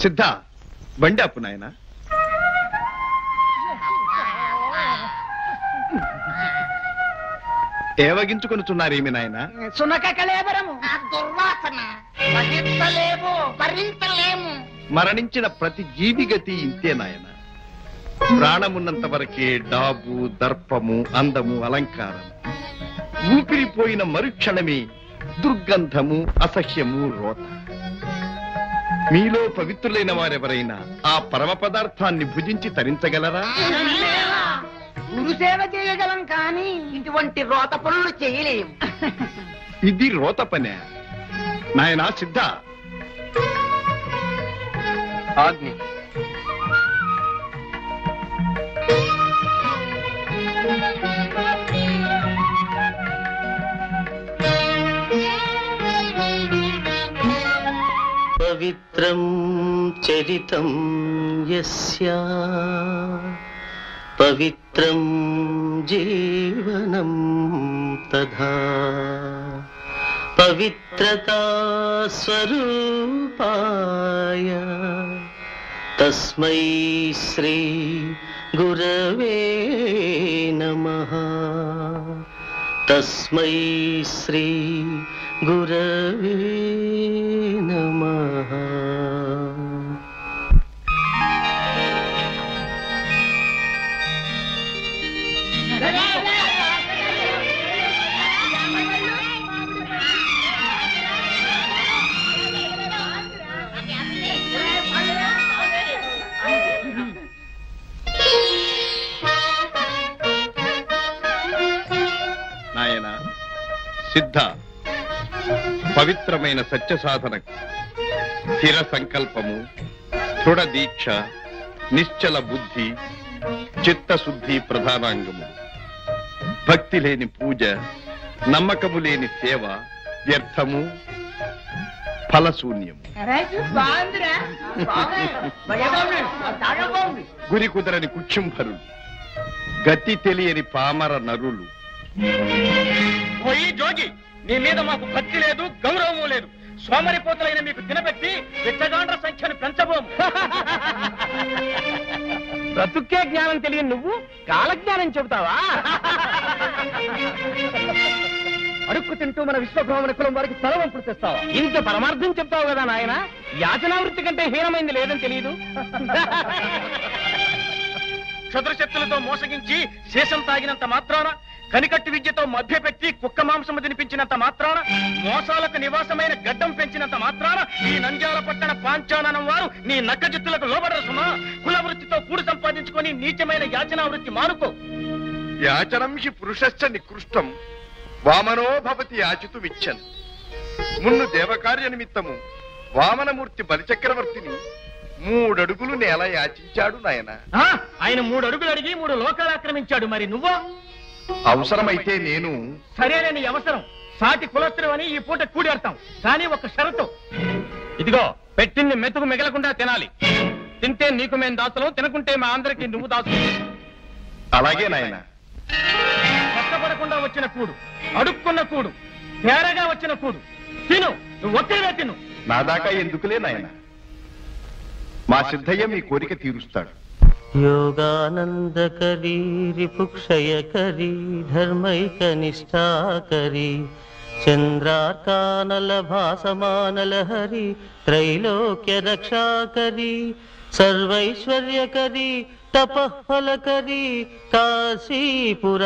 సిద్ధ బండి అప్పు నాయన. ఏవగించుకొనుచున్నారేమి నాయన? సునకలేబరము దుర్వాసన భరించలేము. మరణించిన ప్రతి జీవి గతి ఇంతే నాయన. ప్రాణమున్నంత వరకే డాబు, దర్పము, అందము, అలంకారం. ఊపిరిపోయిన మరుక్షణమే దుర్గంధము, అసహ్యము, రోత. మీలో పవిత్రులైన వారెవరైనా ఆ పరమ పదార్థాన్ని భుజించి తరించగలరా? గురుసేవ చేయగలం కానీ ఇటువంటి రోత పనులు చేయలేము. ఇది రోత పనే నాయనా. సిద్ధ ఆజ్ఞ. పవిత్రం చరితం యస్య పవిత్రం జీవనం తథా పవిత్రతా స్వరూపాయ తస్మై శ్రీ గురవే నమః. తస్మై శ్రీ గురవే నమః. నాయన సిద్ధ, పవిత్రమైన సత్య సాధనకు స్థిర సంకల్పము, దృఢ దీక్ష, నిశ్చల బుద్ధి, చిత్తశుద్ధి ప్రధానాంగము. భక్తి లేని పూజ, నమ్మకము లేని సేవ వ్యర్థము, ఫలశూన్యము. గురి కుదరని కుక్షుంభరులు, గతి తెలియని పామర నరులు. పోయి జోగి, నీ మీద మాకు భక్తి లేదు, గౌరవము లేదు. సోమరిపోతులైన మీకు తినబెట్టి విచ్చగాండ్ర సంఖ్యను పెంచబోము. బ్రతుక్కే జ్ఞానం తెలియని నువ్వు కాలజ్ఞానం చెబుతావా? అడుక్కు తింటూ మన విశ్వబ్రాహ్మణ కులం వారికి తలవంపులు తెస్తావా? ఇంత పరమార్థం చెప్తావు కదా నాయన. యాచనావృత్తి కంటే హీనమైంది లేదని తెలియదు. క్షుద్రశక్తులతో మోసగించి శేషం తాగినంత మాత్రాన, కనికట్టు విద్యతో మభ్యపెట్టి కుక్క మాంసము తినిపించినంత మాత్రాన, మోసాలకు నివాసమైన గడ్డం పెంచినంత మాత్రాన ఈ నంద్యాల పట్టణ పాంచాననం వారు నీ నక్కజిత్తులకు లోబడరు సుమా. కుల వృత్తితో కూడు సంపాదించుకొని నీచమైన యాచనా వృత్తి మానుకో. యాచనం హి పురుషశ్చ నికృష్టం వామనో భవతి యాచితుమిచ్చన్. మున్ను దేవకార్య నిమిత్తము వామనమూర్తి బలిచక్రవర్తిని 3 అడుగులు నేల యాచించాడు నాయన. ఆయన 3 అడుగులు అడిగి 3 లోకాలు ఆక్రమించాడు. మరి నువ్వు? అవసరమైతే నేను. సరేలేని అవసరం. సాటి కులస్త్రం అని ఈ పూట కూడేడతాం. కానీ ఒక షరతు. ఇదిగో, పెట్టింది మెతుకు మిగలకుండా తినాలి. తింటే నీకు మేము దాసులం, తినకుంటే మా అందరికి నువ్వు దాసు. అలాగే నాయన. కష్టపడకుండా వచ్చిన కూడు, అడుక్కున్న కూడు, తేరగా వచ్చిన కూడు తిను. నువ్వు ఒక్కడే తిను. నా దాకా ఎందుకులే నాయన. మా సిద్ధయ్య మీ కోరిక తీరుస్తాడు. యోగానందకరీ రిపుక్షయకరీ ధర్మైకనిష్టాకరీ చంద్రార్కానల భాసమానలహరి త్రైలోక్య రక్షాకరీ సర్వైశ్వర్యకరీ తపఃఫలకరీ కాశీపురాధీశ్వరీ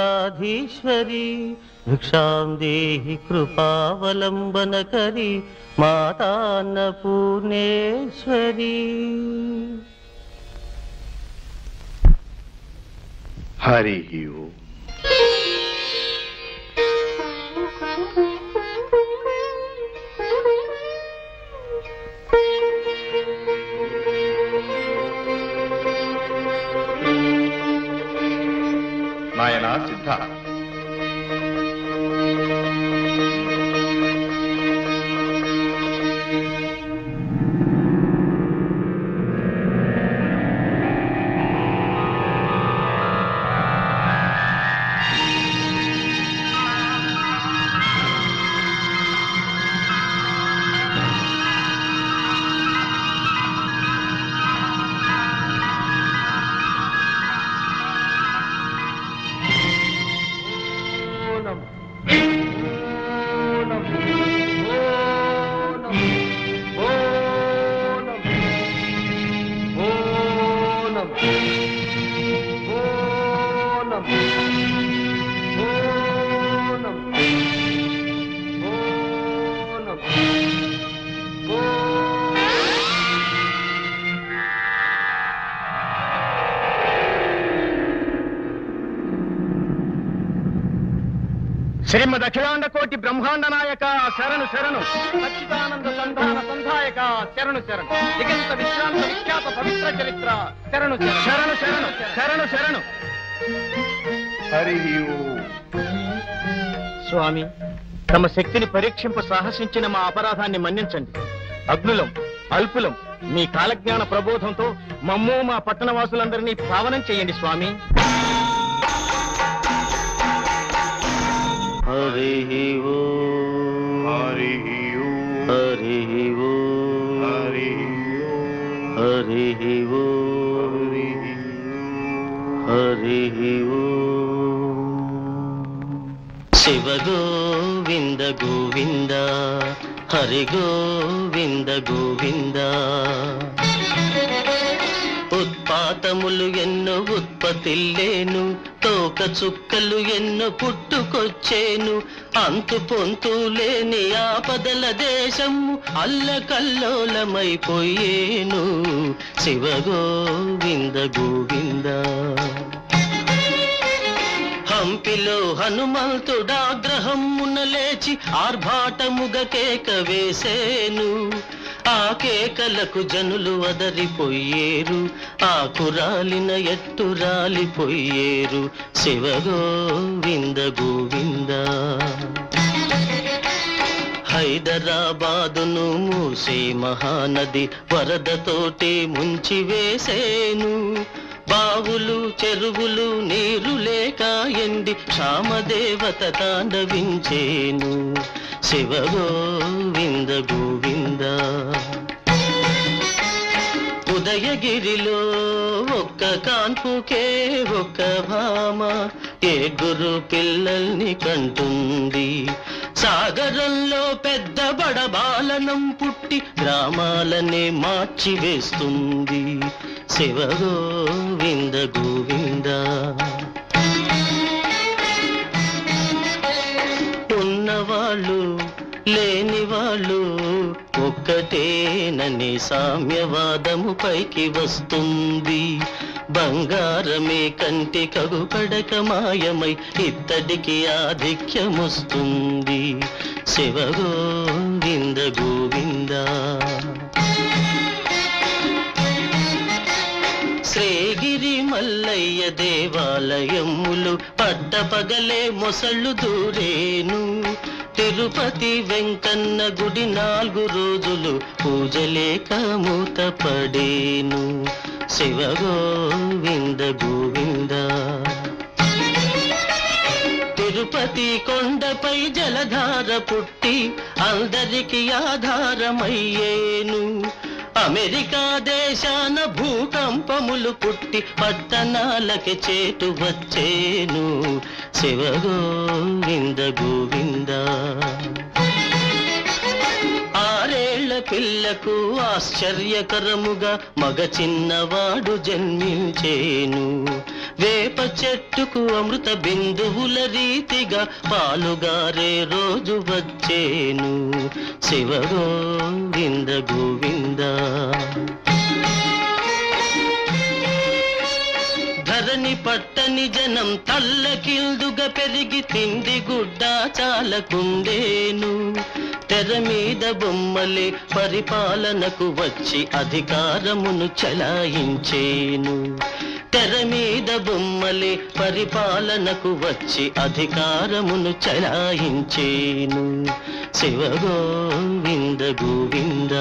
భిక్షాం దేహి కృపావలంబనకరీ మాతాన్నపూర్ణేశ్వరీ. హరి ఓం. నాయనా సిద్ధ, శ్రీమద్ అఖిలాండ కోటి బ్రహ్మాండ నాయక శరణు శరణు, సచ్చిదానంద సంధాన సంధాయక శరణు శరణు, దిగంత విశ్రాంత విఖ్యాత పవిత్ర చరిత్ర శరణు శరణు శరణు శరణు శరణు. హరి స్వామి, తమ శక్తిని పరీక్షింప సాహసించిన మా అపరాధాన్ని మన్నించండి. అగ్నులం అల్పులం మీ కాలజ్ఞాన ప్రబోధంతో మమ్ము మా పట్టణవాసులందరినీ పావనం చేయండి స్వామి. హరి ఓం హరి ఓం హరి ఓం హరి హరి ఓం హరి ఓం. శివ గోవింద గోవింద హరి గోవింద గోవింద. ఉత్పాతములు ఎన్నో ఉత్పత్తిల్లేను, తోక చుక్కలు ఎన్నో పుట్టుకొచ్చేను, అంతు పొంతు లేని ఆపదల దేశము అల్లకల్లోలమైపోయేను. శివ గోవింద గోవింద. హంపిలో హనుమంతుడాగ్రహమున లేచి ఆర్భాటముగ కేక వేసేను. ఆ కేకలకు జనులు వదరిపోయేరు, ఆకురాలిన ఎట్టు రాలిపోయేరు. శివ గోవింద గోవింద. హైదరాబాదును మూసే మహానది వరదతోటి ముంచి వేసేను. బావులు చెరువులు నీరు లేక ఎండి క్షామదేవత తాండవించేను. శివ గోవింద గోవింద. ఉదయగిరిలో ఒక్క కాన్పుకే ఒక్క భామ ఏ గురు పిల్లల్ని కంటుంది. సాగరంలో పెద్ద బడబాలనం పుట్టి గ్రామాలనే మార్చివేస్తుంది. శివ గోవింద గోవింద. ఉన్నవాళ్ళు లేని వాళ్ళు ఒక్కటేనని సామ్యవాదము పైకి వస్తుంది. బంగారమే కంటి కగుపడక మాయమై ఇత్తడికి ఆధిక్యమొస్తుంది. శివ గోవింద గోవింద. శ్రీగిరి మల్లయ్య దేవాలయములు పట్టపగలే మొసళ్ళు దూరేను. తిరుపతి వెంకన్న గుడి 4 రోజులు పూజలేక మూతపడేను. శివ గోవింద గోవింద. తిరుపతి కొండపై జలధార పుట్టి అందరికి ఆధారమయ్యేను. అమెరికా దేశాన భూకంపములు పుట్టి పట్టణాలకి చేటు వచ్చేను. శివ గోవింద గోవింద. 6 ఏళ్ల పిల్లకు ఆశ్చర్యకరముగా మగ చిన్నవాడు జన్మించేను. వేప చెట్టుకు అమృత బిందువుల రీతిగా పాలుగారే రోజు వచ్చేను. శివ గోవింద గోవింద. ధరణి పట్టని జనం తల్లకిల్దుగా పెరిగి తిండి గుడ్డ చాలకుండేను. తెర మీద బొమ్మలే పరిపాలనకు వచ్చి అధికారమును చలాయించేను. తెర మీద బొమ్మలే పరిపాలనకు వచ్చి అధికారమును చలాయించేను. శివ గోవింద గోవింద.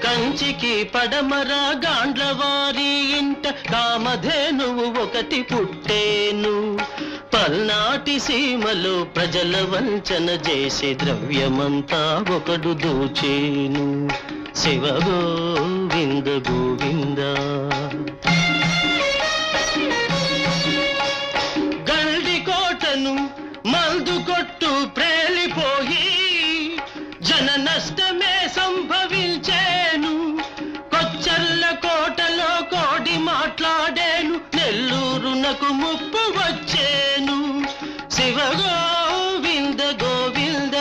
కంచికి పడమర గాండ్లవారి ఇంట కామధేనువు ఒకటి పుట్టేను. పల్నాటి సీమలో ప్రజల వంచన చేసి ద్రవ్యమంతా ఒకడు దోచేను. శివ గోవింద గోవింద. గల్డికోటను మందు కొట్టు ప్రేలిపోయి జన నష్టమే సంభవించేను. కొచ్చర్ల కోటలో కోడి మాట్లాడేను. నెల్లూరునకు ముప్పు వచ్చేను. శివ గోవింద గోవింద.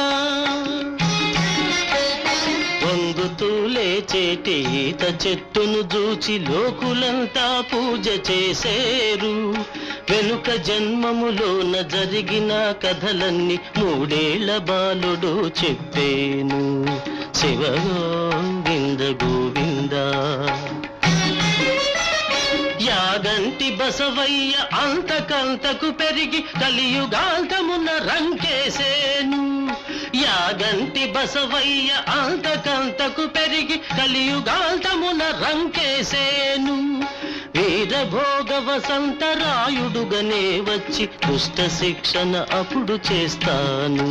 వంగుతూ లేచేటి ఈత చెట్టును చూచి లోకులంతా పూజ చేసేరు. వెనుక జన్మములోన జరిగిన కథలన్నీ 3 ఏళ్ల బాలుడు చెప్పేను. శివ గోవింద గోవింద. యాగంటి బసవయ్య అంతకంతకు పెరిగి కలియుగాంతమున రంకేసేను. యాగంటి బసవయ్య అంతకంతకు పెరిగి కలియుగాంతమున రంకేసేను. వీరభోగ వసంతరాయుడుగనే వచ్చి దుష్ట శిక్షణ అప్పుడు చేస్తాను.